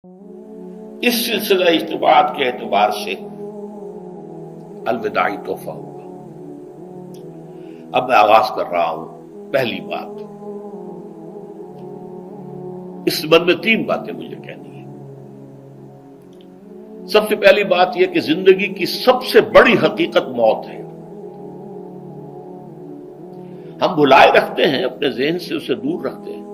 اس سلسلہ اجتماعات کے اعتبار سے الوداعی تحفہ ہوگا۔ اب میں آغاز کر رہا ہوں۔ پہلی بات، اس سبب میں 3 باتیں مجھے کہنی ہیں۔ سب سے پہلی بات یہ کہ زندگی کی سب سے بڑی حقیقت موت ہے۔ ہم بھلائے رکھتے ہیں، اپنے ذہن سے اسے دور رکھتے ہیں،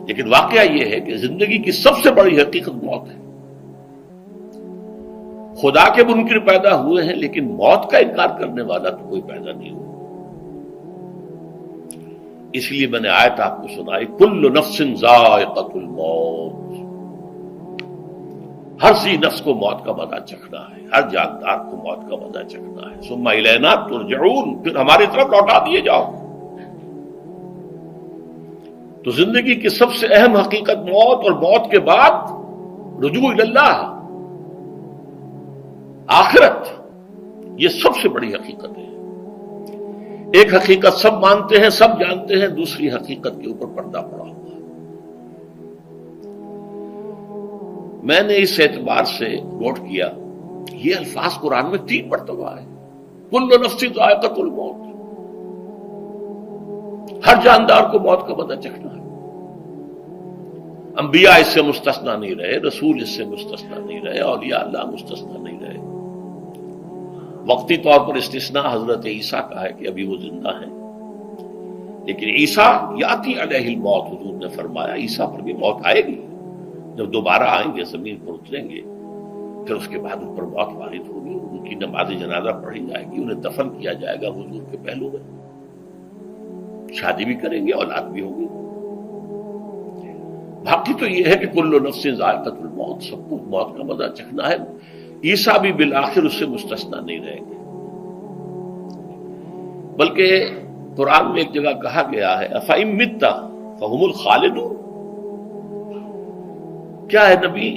لیکن واقعہ یہ ہے کہ زندگی کی سب سے بڑی حقیقت موت ہے۔ خدا کے منکر پیدا ہوئے ہیں، لیکن موت کا انکار کرنے والا تو کوئی پیدا نہیں ہوا۔ اس لیے میں نے آیت آپ کو سنائی، کل نفس ذائقۃ الموت، ہر ذی نفس کو موت کا مزہ چکھنا ہے، ہر جاندار کو موت کا مزہ چکھنا ہے۔ ثم الینا ترجعون، پھر ہماری طرف لوٹا دیے جاؤ۔ تو زندگی کی سب سے اہم حقیقت موت، اور موت کے بعد رجوع اللہ، آخرت، یہ سب سے بڑی حقیقت ہے۔ ایک حقیقت سب مانتے ہیں، سب جانتے ہیں، دوسری حقیقت کے اوپر پردہ پڑا ہوا ہے۔ میں نے اس اعتبار سے نوٹ کیا، یہ الفاظ قرآن میں 3 مرتبہ ہے، کل نفس ذائقۃ الموت، ہر جاندار کو موت کا مزہ چکھنا ہے۔ انبیاء اس سے مستثنا نہیں رہے، رسول اس سے مستثنا نہیں رہے، اولیاء اللہ مستثنا نہیں رہے۔ وقتی طور پر استثناء حضرت عیسیٰ کا ہے کہ ابھی وہ زندہ ہیں، لیکن عیسیٰ یاتی علیہ الموت، حضور نے فرمایا عیسیٰ پر بھی موت آئے گی، جب دوبارہ آئیں گے، زمین پر اتریں گے، پھر اس کے بعد ان پر موت وارد ہوگی، ان کی نماز جنازہ پڑھی جائے گی، انہیں دفن کیا جائے گا حضور کے پہلو میں، شادی بھی کریں گے، اولاد بھی ہوگی۔ باقی تو یہ ہے کہ کل نفس ذائقۃ الموت، سب کو موت کا مزہ چکھنا ہے۔ عیسیٰ بھی بالآخر اس سے مستثنا نہیں رہیں گے، بلکہ قرآن میں ایک جگہ کہا گیا ہے أَفَإِن مِتَّ فَهُمُ الْخَالِدُونَ، کیا ہے نبی،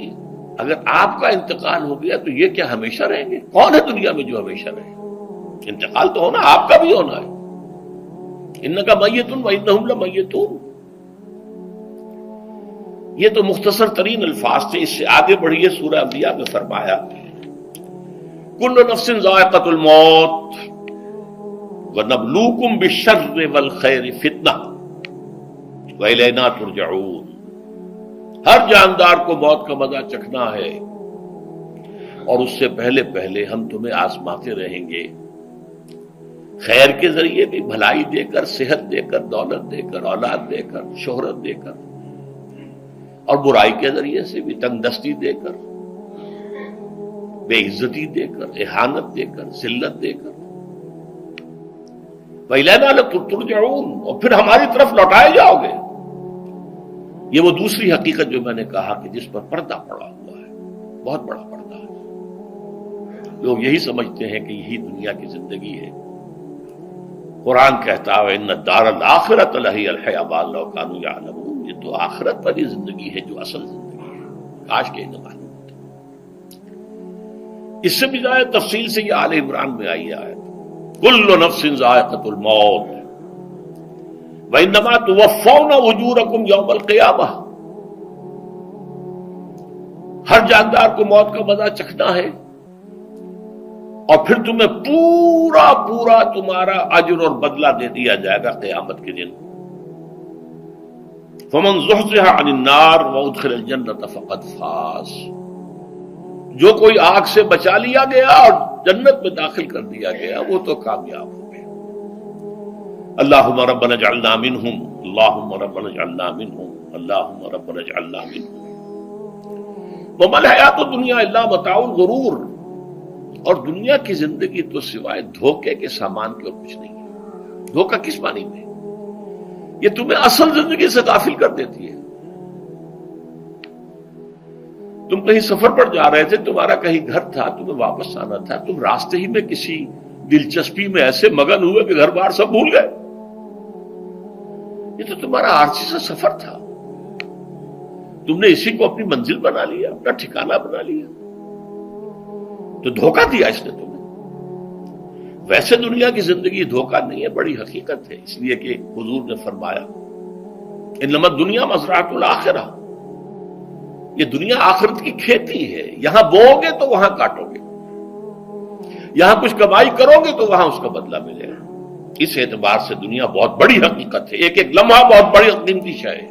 اگر آپ کا انتقال ہو گیا تو یہ کیا ہمیشہ رہیں گے؟ کون ہے دنیا میں جو ہمیشہ رہے؟ انتقال تو ہونا، آپ کا بھی ہونا ہے۔ إِنَّكَ مَيِّتٌ وَإِنَّهُمْ لَمَيِّتُونَ، یہ تو مختصر ترین الفاظ تھے۔ اس سے آگے بڑھیے، سورہ انبیاء میں فرمایا کل نفس ذائقۃ الموت وَنَبْلُوكُمْ بِالشَّرِّ وَالْخَيْرِ فِتْنَةً وَإِلَيْنَا تُرْجَعُونَ، ہر جاندار کو موت کا مزہ چکھنا ہے، اور اس سے پہلے پہلے ہم تمہیں آزماتے رہیں گے، خیر کے ذریعے بھی، بھلائی دے کر، صحت دے کر، دولت دے کر، اولاد دے کر، شہرت دے کر، اور برائی کے ذریعے سے بھی، تنگ دستی دے کر، بے عزتی دے کر، اہانت دے کر، ذلت دے کر۔ وَإِلَيْنَا تُرْجَعُونَ، اور پھر ہماری طرف لوٹائے جاؤ گے۔ یہ وہ دوسری حقیقت جو میں نے کہا کہ جس پر پردہ پڑا ہوا ہے، بہت بڑا پردہ ہے۔ لوگ یہی سمجھتے ہیں کہ یہی دنیا کی زندگی ہے۔ قرآن کہتا ہے إِنَّ الدَّارَ الْآخِرَةَ لَهِيَ الْحَيَوَانُ لَوْ كَانُوا يَعْلَمُونَ، یہ تو آخرت والی زندگی ہے جو اصل زندگی ہے، کاش کہ انہیں معلوم ہوتا۔ اس سے بھی زیادہ تفصیل سے یہ آل عمران میں آئی آیت، کل نفس ذائقۃ الموت وَإِنَّمَا تُوَفَّوْنَ أُجُورَكُمْ يَوْمَ الْقِيَامَةِ، ہر جاندار کو موت کا مزہ چکھنا ہے، اور پھر تمہیں پورا پورا تمہارا اجر اور بدلہ دے دیا جائے گا قیامت کے دن۔ فَمَنْ زُحْزِحَ عَنِ النَّارِ وَأُدْخِلَ الْجَنَّةَ فَقَدْ فَازَ، جو کوئی آگ سے بچا لیا گیا اور جنت میں داخل کر دیا گیا، وہ تو کامیاب ہو گیا۔ اللہم ربنا اجعلنا منہم، اللہم ربنا اجعلنا منہم، اللہم ربنا اجعلنا منہم۔ وَمَا الْحَيَاةُ الدُّنْيَا إِلَّا مَتَاعُ الْغُرُورِ، اور دنیا کی زندگی تو سوائے دھوکے کے سامان کے اور کچھ نہیں ہے۔ دھوکہ کس معنی میں؟ یہ تمہیں اصل زندگی سے غافل کر دیتی ہے۔ تم کہیں سفر پر جا رہے تھے، تمہارا کہیں گھر تھا، تمہیں واپس آنا تھا، تم راستے ہی میں کسی دلچسپی میں ایسے مگن ہوئے کہ گھر بار سب بھول گئے۔ یہ تو تمہارا عارضی سا سفر تھا، تم نے اسی کو اپنی منزل بنا لیا، اپنا ٹھکانہ بنا لیا، تو دھوکہ دیا اس نے تمہیں۔ ویسے دنیا کی زندگی دھوکہ نہیں ہے، بڑی حقیقت ہے، اس لیے کہ حضور نے فرمایا انما الدنیا مزرعۃ الآخرہ، یہ دنیا آخرت کی کھیتی ہے، یہاں بوؤ گے تو وہاں کاٹو گے، یہاں کچھ کمائی کرو گے تو وہاں اس کا بدلہ ملے گا۔ اس اعتبار سے دنیا بہت بڑی حقیقت ہے، ایک ایک لمحہ بہت بڑی قیمتی شے ہے،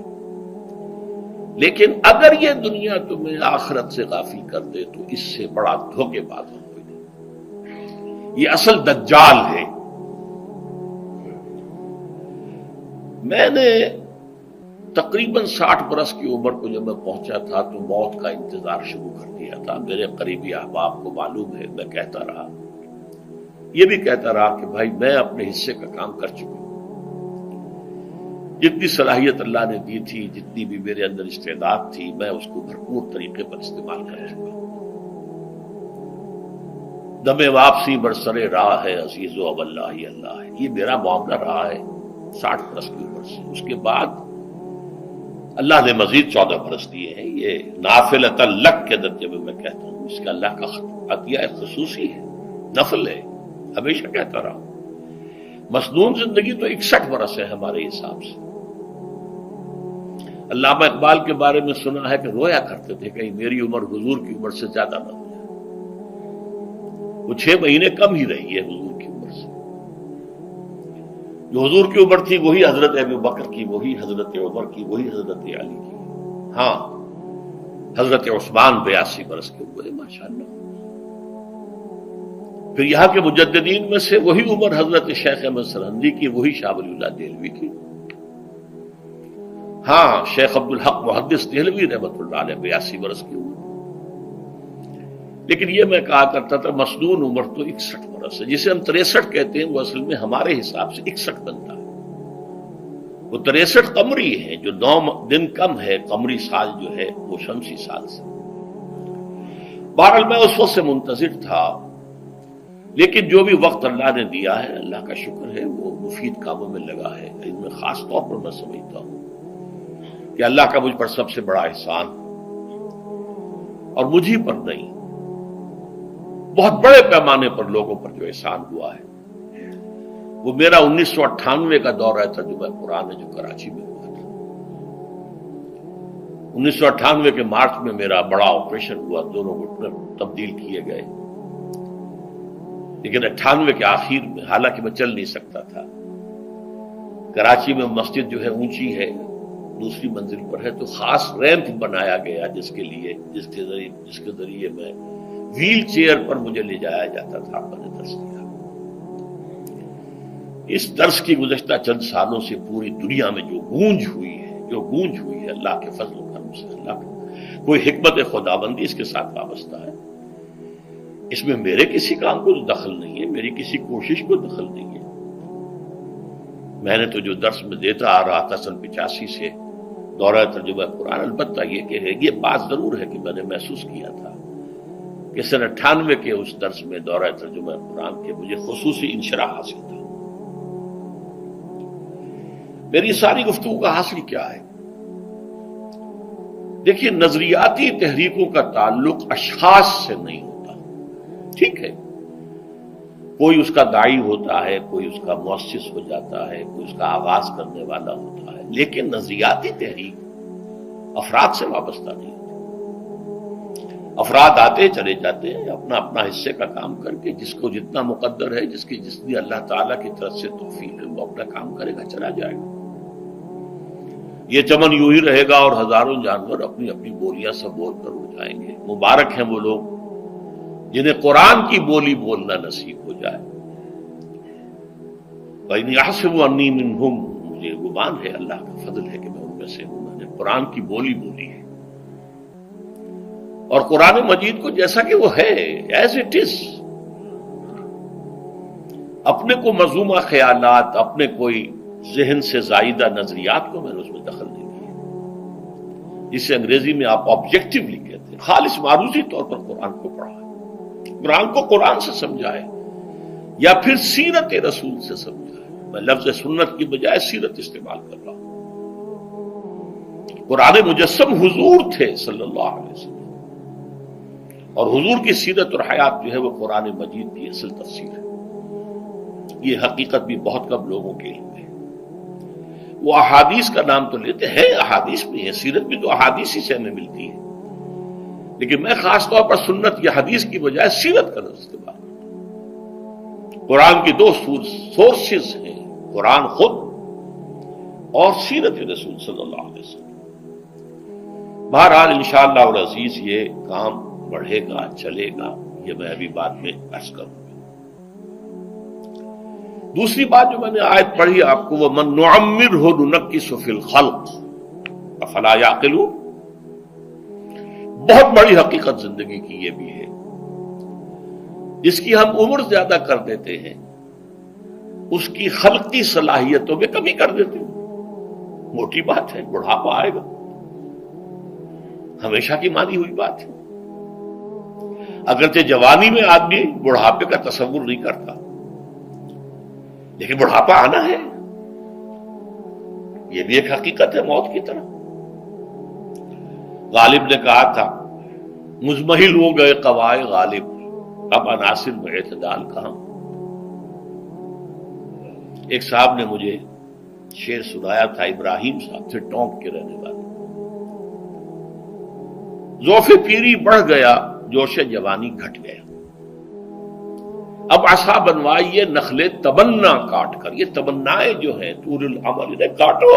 لیکن اگر یہ دنیا تمہیں آخرت سے غافل کر دے تو اس سے بڑا دھوکے باز ہو کوئی نہیں۔ یہ اصل دجال ہے۔ میں نے تقریباً 60 برس کی عمر کو جب میں پہنچا تھا تو موت کا انتظار شروع کر دیا تھا۔ میرے قریبی احباب کو معلوم ہے، میں کہتا رہا، یہ بھی کہتا رہا کہ بھائی میں اپنے حصے کا کام کر چکا ہوں، جتنی صلاحیت اللہ نے دی تھی، جتنی بھی میرے اندر استعداد تھی، میں اس کو بھرپور طریقے پر استعمال کر چکا ہوں۔ دم واپسی برسرے راہ ہے عزیز و اب اللہ ہی اللہ ہے، یہ میرا معاملہ رہا ہے 60 برس کی عمر سے۔ اس کے بعد اللہ نے مزید 14 برس دیے ہیں، یہ نافلۃ لک کے درجے میں کہتا ہوں، اس کا اللہ کا عطیہ خصوصی ہے، نفل ہے، ہمیشہ کہتا رہا ہوں۔ مسنون زندگی تو 61 برس ہے ہمارے حساب سے۔ علامہ اقبال کے بارے میں سنا ہے کہ رویا کرتے تھے کہیں میری عمر حضور کی عمر سے زیادہ نہ ہو جائے، وہ 6 مہینے کم ہی رہی ہے حضور کی عمر سے۔ جو حضور کی عمر تھی وہی حضرت ابو بکر کی، وہی حضرت عمر کی، وہی حضرت علی کی، ہاں حضرت عثمان 82 برس کے ہوئے ماشاءاللہ۔ پھر یہاں کے مجددین میں سے وہی عمر حضرت شیخ احمد سرہندی کی، وہی شاہ ولی اللہ دہلوی کی، ہاں شیخ عبدالحق محدث دہلوی رحمۃ اللہ علیہ 82 برس کی عمر۔ لیکن یہ میں کہا کرتا تھا مسنون عمر تو 61 برس ہے، جسے ہم 63 کہتے ہیں وہ اصل میں ہمارے حساب سے 61 بنتا ہے۔ وہ 63 قمری ہے، جو 9 دن کم ہے، قمری سال جو ہے وہ شمسی سال سے۔ بہرحال میں اس وقت سے منتظر تھا، لیکن جو بھی وقت اللہ نے دیا ہے اللہ کا شکر ہے، وہ مفید کاموں میں لگا ہے۔ ان میں خاص طور پر میں سمجھتا ہوں کہ اللہ کا مجھ پر سب سے بڑا احسان، اور مجھے پر نہیں، بہت بڑے پیمانے پر لوگوں پر جو احسان ہوا ہے، وہ میرا 1998 کا دورہ ترجمہ قرآن ہے جو کراچی میں ہوا تھا۔ 1998 کے مارچ میں میرا بڑا آپریشن ہوا، دونوں گھٹنے تبدیل کیے گئے، لیکن 98 کے آخر میں، حالانکہ میں چل نہیں سکتا تھا، کراچی میں مسجد جو ہے اونچی ہے، دوسری منزل پر ہے، تو خاص ریمپ بنایا گیا جس کے ذریعے میں ویل چیئر پر مجھے لے جایا جاتا تھا۔ میں نے درس دیا۔ اس درس کی گزشتہ چند سالوں سے پوری دنیا میں جو گونج ہوئی ہے اللہ کے فضل و کرم سے، اللہ کا کوئی حکمت خداوندی اس کے ساتھ وابستہ ہے۔ اس میں میرے کسی کام کو دخل نہیں ہے، میری کسی کوشش کو دخل نہیں ہے۔ میں نے تو جو درس میں دیتا آ رہا تھا سن 85 سے، دورہ ترجمہ قرآن، البتہ یہ بات ضرور ہے کہ میں نے محسوس کیا تھا کہ سن 98 کے اس درس میں دورہ ترجمہ قرآن کے مجھے خصوصی انشراح حاصل تھا۔ میری ساری گفتگو کا حاصل کیا ہے؟ دیکھیے، نظریاتی تحریکوں کا تعلق اشخاص سے نہیں ہوتا، ٹھیک ہے، کوئی اس کا داعی ہوتا ہے، کوئی اس کا مؤسس ہو جاتا ہے، کوئی اس کا آغاز کرنے والا ہوتا ہے، لیکن نظریاتی تحریک افراد سے وابستہ نہیں ہوتی۔ افراد آتے چلے جاتے ہیں اپنا اپنا حصے کا کام کر کے، جس کو جتنا مقدر ہے، جتنی اللہ تعالیٰ کی طرف سے توفیق ہے، وہ اپنا کام کرے گا، چلا جائے گا۔ یہ چمن یوں ہی رہے گا اور ہزاروں جانور اپنی اپنی بولیاں سب بول کر اڑ جائیں گے۔ مبارک ہیں وہ لوگ جنہیں قرآن کی بولی بولنا نصیب ہو جائے۔ وَإِنْ يَحْسَبُ أَنِّي مِنْهُمْ، مجھے گمان ہے، اللہ کا فضل ہے کہ میں ان میں سے ہوں، میں نے قرآن کی بولی بولی ہے، اور قرآن مجید کو جیسا کہ وہ ہے، ایز اٹ از، اپنے کو مذمومہ خیالات، اپنے کوئی ذہن سے زائدہ نظریات کو میں نے اس میں دخل نہیں دیا، جسے انگریزی میں آپ آبجیکٹیولی کہتے ہیں، خالص معروضی طور پر قرآن کو پڑھا ہے، قرآن کو قرآن سے سمجھائے یا پھر سیرت رسول سے سمجھائے۔ میں لفظ سنت کی بجائے سیرت استعمال کر رہا ہوں۔ قرآن مجسم حضور تھے صلی اللہ علیہ وسلم، اور حضور کی سیرت اور حیات جو ہے وہ قرآن مجید کی اصل تفسیر ہے۔ یہ حقیقت بھی بہت کم لوگوں کے علم ہے۔ وہ احادیث کا نام تو لیتے ہیں، احادیث بھی ہے، سیرت بھی تو احادیث ہی سے ہمیں ملتی ہے، لیکن میں خاص طور پر سنت یا حدیث کی بجائے سیرت کا استعمال کرتا ہوں۔ قرآن کی دو سورسز ہیں، قرآن خود اور سیرت رسول صلی اللہ علیہ وسلم۔ بہرحال انشاءاللہ العزیز یہ کام بڑھے گا، چلے گا، یہ میں ابھی بعد میں عرض کروں گا۔ دوسری بات جو میں نے آیت پڑھی آپ کو، وَمَن نُعَمِّرْهُ نُنَكِّسُ فِي الْخَلْقِ أَفَلَا يَعْقِلُونَ، بہت بڑی حقیقت زندگی کی یہ بھی ہے، جس کی ہم عمر زیادہ کر دیتے ہیں اس کی خلقی صلاحیتوں میں کمی کر دیتے ہیں۔ موٹی بات ہے، بڑھاپا آئے گا، ہمیشہ کی مانی ہوئی بات ہے۔ اگرچہ جوانی میں آدمی بڑھاپے کا تصور نہیں کرتا، لیکن بڑھاپا آنا ہے، یہ بھی ایک حقیقت ہے موت کی طرح۔ غالب نے کہا تھا مزمحل ہو گئے قوائے غالب، اب عناصر میں اعتدال کہاں۔ ایک صاحب نے مجھے شعر سنایا تھا، ابراہیم صاحب تھے ٹونک کے رہنے والے، ذوف پیری بڑھ گیا جوش جوانی گھٹ گیا، اب عصا بنوائیے نخلے تمنا کاٹ کر۔ یہ تمنائیں جو ہیں طول العمر، انہیں کاٹو،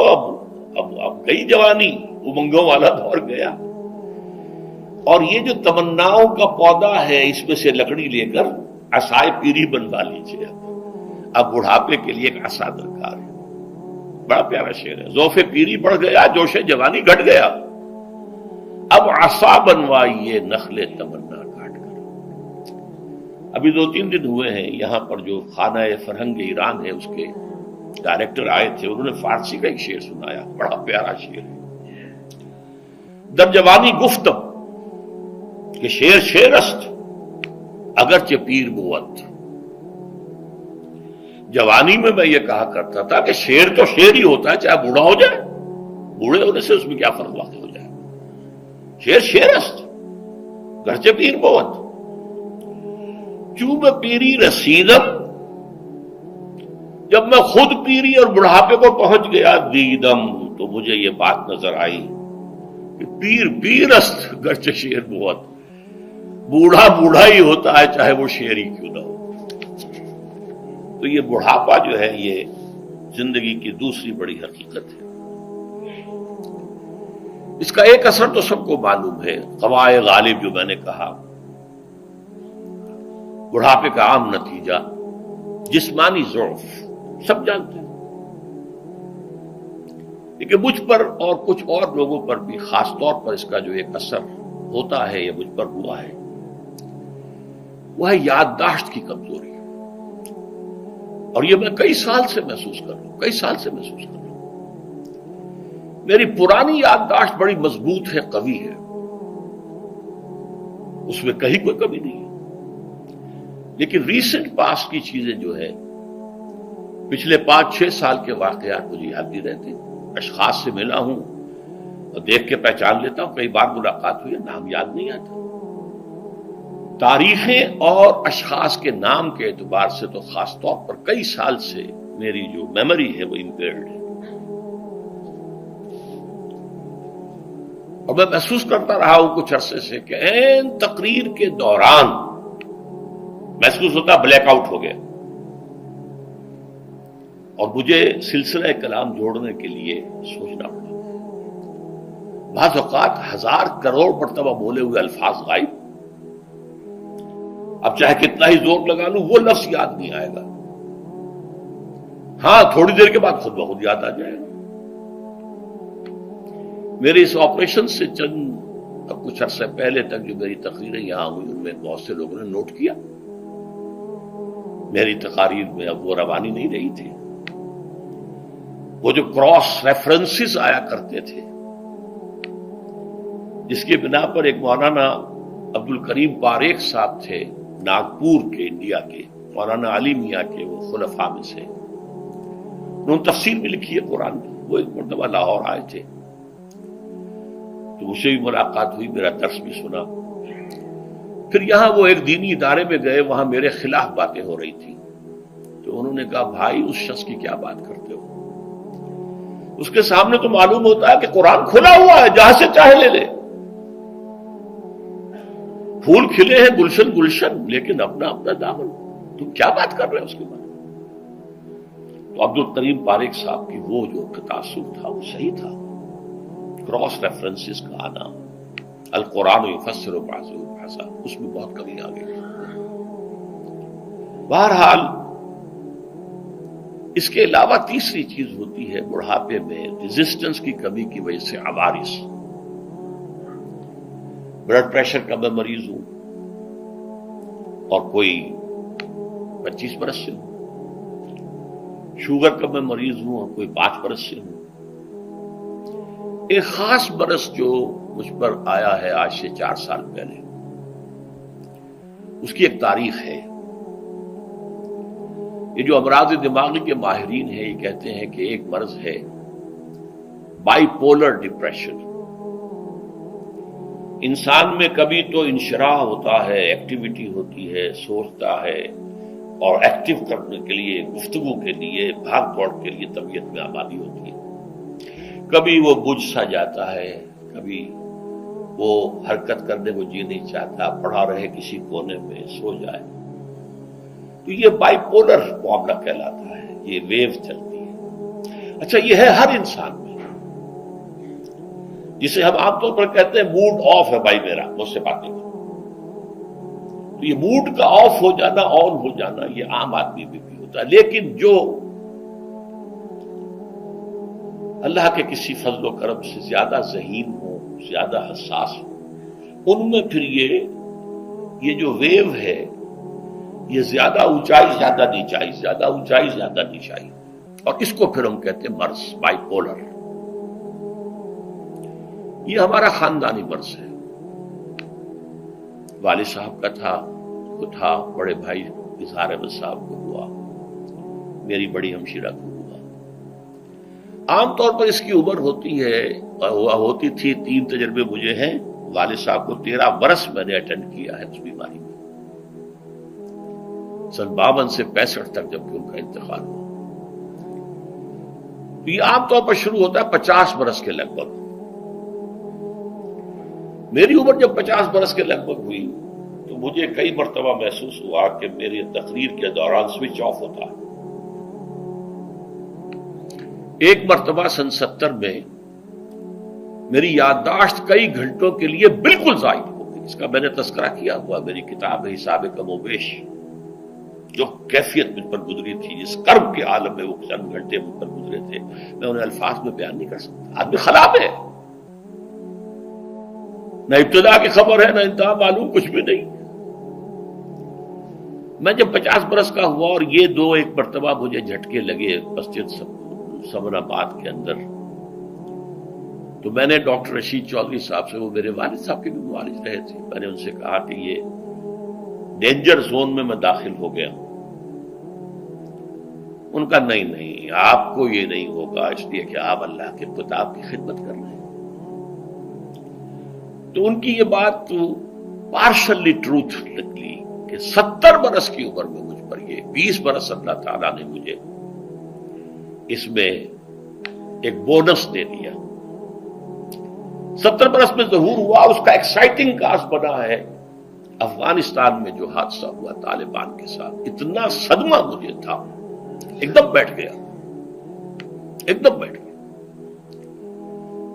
اب گئی جوانی، امنگوں والا دور گیا، اور یہ جو تمناؤں کا پودا ہے اس میں سے لکڑی لے کر عصائے پیری بنوا لیجیے۔ اب بڑھاپے کے لیے ایک عصا درکار ہے۔ بڑا پیارا شعر ہے، ذوف پیری بڑھ گیا جوش جوانی گھٹ گیا، اب عصا بنوائیے نخلے تمنا کاٹ کر۔ ابھی 2-3 دن ہوئے ہیں یہاں پر جو خانہ فرہنگ ایران ہے اس کے ڈائریکٹر آئے تھے، انہوں نے فارسی کا ایک شعر سنایا، بڑا پیارا شعر ہے۔ در جوانی گفتم کہ شعر شعر است اگرچہ پیر بود۔ جوانی میں میں یہ کہا کرتا تھا کہ شعر تو شعر ہی ہوتا ہے، چاہے بوڑھا ہو جائے، بوڑھے ہونے سے اس میں کیا فرق واقع ہو جائے، شعر شعر است گرچہ پیر بود۔ چوب پیری رسیدم، جب میں خود پیری اور بڑھاپے کو پہنچ گیا، دیدم، تو مجھے یہ بات نظر آئی کہ پیر پیر است گرچہ شعر بود، بوڑھا بوڑھا ہی ہوتا ہے چاہے وہ شعر ہی کیوں نہ ہو۔ تو یہ بڑھاپا جو ہے یہ زندگی کی دوسری بڑی حقیقت ہے۔ اس کا ایک اثر تو سب کو معلوم ہے، قوائے غالب جو میں نے کہا، بڑھاپے کا عام نتیجہ جسمانی ضعف، سب جانتے ہیں، لیکن مجھ پر اور کچھ اور لوگوں پر بھی خاص طور پر اس کا جو ایک اثر ہوتا ہے، یہ مجھ پر ہوا ہے، وہ ہے یادداشت کی کمزوری۔ اور یہ میں کئی سال سے محسوس کر رہا ہوں، میری پرانی یادداشت بڑی مضبوط ہے، قوی ہے، اس میں کہیں کوئی کمی نہیں ہے، لیکن ریسنٹ پاس کی چیزیں جو ہے، پچھلے 5-6 سال کے واقعات مجھے یاد نہیں رہتے، اشخاص سے ملا ہوں اور دیکھ کے پہچان لیتا ہوں، کئی بار ملاقات ہوئی ہے، نام یاد نہیں آتا۔ تاریخیں اور اشخاص کے نام کے اعتبار سے تو خاص طور پر کئی سال سے میری جو میموری ہے وہ امپیئرڈ ہے، اور میں محسوس کرتا رہا ہوں کچھ عرصے سے کہ عین تقریر کے دوران محسوس ہوتا بلیک آؤٹ ہو گیا، اور مجھے سلسلہ کلام جوڑنے کے لیے سوچنا پڑا۔ بعض اوقات 1000 کروڑ مرتبہ بولے ہوئے الفاظ غائب، اب چاہے کتنا ہی زور لگا لوں وہ لفظ یاد نہیں آئے گا، ہاں تھوڑی دیر کے بعد خود بخود یاد آ جائے گا۔ میرے اس آپریشن سے چند کچھ عرصے پہلے تک جو میری تقریریں یہاں ہوئی، ان میں بہت سے لوگوں نے نوٹ کیا، میری تقاریر میں اب وہ روانی نہیں رہی تھی، وہ جو کراس ریفرنسز آیا کرتے تھے، جس کی بنا پر ایک مولانا عبد الکریم پاریخ صاحب تھے ناگپور کے، انڈیا کے، مولانا علی میاں کے وہ خلفاء میں سے، انہوں نے تفسیر بھی لکھی ہے قرآن کی، وہ ایک مرتبہ لاہور آئے تھے تو مجھ سے بھی ملاقات ہوئی، میرا درس بھی سنا، پھر یہاں وہ ایک دینی ادارے میں گئے، وہاں میرے خلاف باتیں ہو رہی تھی، تو انہوں نے کہا بھائی اس شخص کی کیا بات کرتے ہو، اس کے سامنے تو معلوم ہوتا ہے کہ قرآن کھلا ہوا ہے، جہاں سے چاہے لے لے، پھول کھلے ہیں گلشن گلشن، لیکن اپنا اپنا دامن، تم کیا بات کر رہے ہو اس کے بارے میں؟ تو عبد الکریم پاریک صاحب کی وہ جو تاثر تھا وہ صحیح تھا. کراس ریفرنسز کا آنا، القرآن یفسر بعضہ بعضا، اس میں بہت کمی آ گئی. بہرحال اس کے علاوہ تیسری چیز ہوتی ہے بڑھاپے میں ریزسٹنس کی کمی کی وجہ سے عوارض. بلڈ پریشر کا میں مریض ہوں اور کوئی 25 برس سے ہوں، شوگر کا میں مریض ہوں اور کوئی 5 برس سے ہوں. ایک خاص برس جو مجھ پر آیا ہے آج سے 4 سال پہلے، اس کی ایک تاریخ ہے. یہ جو امراض دماغی کے ماہرین ہیں یہ کہتے ہیں کہ ایک مرض ہے بائی پولر ڈپریشن. انسان میں کبھی تو انشراح ہوتا ہے، ایکٹیویٹی ہوتی ہے، سوچتا ہے اور ایکٹیو کرنے کے لیے، گفتگو کے لیے، بھاگ دوڑ کے لیے طبیعت میں آبادی ہوتی ہے. کبھی وہ بجھ سا جاتا ہے، کبھی وہ حرکت کرنے کو جی نہیں چاہتا، پڑا رہے کسی کونے میں، سو جائے. تو یہ بائی پولر معاملہ کہلاتا ہے، یہ ویو چلتی ہے. اچھا یہ ہے ہر انسان میں، جسے ہم عام طور پر کہتے ہیں موڈ آف ہے بھائی میرا، مجھ سے باتیں کرو. تو یہ موڈ کا آف ہو جانا، آن ہو جانا، یہ عام آدمی میں بھی ہوتا ہے. لیکن جو اللہ کے کسی فضل و کرم سے زیادہ ذہین ہو، زیادہ حساس ہو، ان میں پھر یہ جو ویو ہے یہ زیادہ اونچائی زیادہ نیچائی، زیادہ اونچائی زیادہ نیچائی، اور اس کو پھر ہم کہتے ہیں مرض، بائی پولر. یہ ہمارا خاندانی مرض ہے. والد صاحب کا تھا، بڑے بھائی اظہار احمد صاحب کو ہوا، میری بڑی ہمشیرہ کو ہوا. عام طور پر اس کی عمر ہوتی ہے، ہوتی تھی 3 تجربے مجھے ہیں. والد صاحب کو 13 برس میں نے اٹینڈ کیا ہے اس بیماری میں، سن 52 سے 65 تک جب کہ ان کا انتقال ہوا. یہ عام طور پر شروع ہوتا ہے 50 برس کے لگ بھگ. میری عمر جب 50 برس کے لگ بھگ ہوئی تو مجھے کئی مرتبہ محسوس ہوا کہ میری تقریر کے دوران سوئچ آف ہوتا ہے. ایک مرتبہ سن 70 میں میری یادداشت کئی گھنٹوں کے لیے بالکل ضائع ہو گئی. اس کا میں نے تذکرہ کیا ہوا، میری کتاب ہے حساب کم و بیش. جو کیفیت مجھ پر گزری تھی، جس کرب کے عالم میں وہ چند گھنٹے مجھ پر گزرے تھے، میں انہیں الفاظ میں بیان نہیں کر سکتا. آدمی خراب ہے، نہ ابتدا کی خبر ہے نہ انتہا معلوم، کچھ بھی نہیں. میں جب 50 برس کا ہوا اور یہ 2-1 مرتبہ مجھے جھٹکے لگے مسجد سمن آباد کے اندر، تو میں نے ڈاکٹر رشید چودھری صاحب سے، وہ میرے والد صاحب کے بھی معالج رہے تھے، میں نے ان سے کہا کہ یہ ڈینجر زون میں داخل ہو گیا ہوں. ان کا نہیں، آپ کو یہ نہیں ہوگا، اس لیے کہ آپ اللہ کے کتاب کی خدمت کر رہے ہیں. تو ان کی یہ بات پارشلی ٹروتھ نکلی کہ 70 برس کی عمر میں مجھ پر یہ 20 برس اللہ تعالیٰ نے مجھے اس میں ایک بونس دے دیا. 70 برس میں ظہور ہوا. اس کا ایکسائٹنگ کاز بنا ہے افغانستان میں جو حادثہ ہوا طالبان کے ساتھ. اتنا صدمہ مجھے تھا، ایک دم بیٹھ گیا.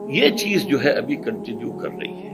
یہ چیز جو ہے ابھی کنٹینیو کر رہی ہے.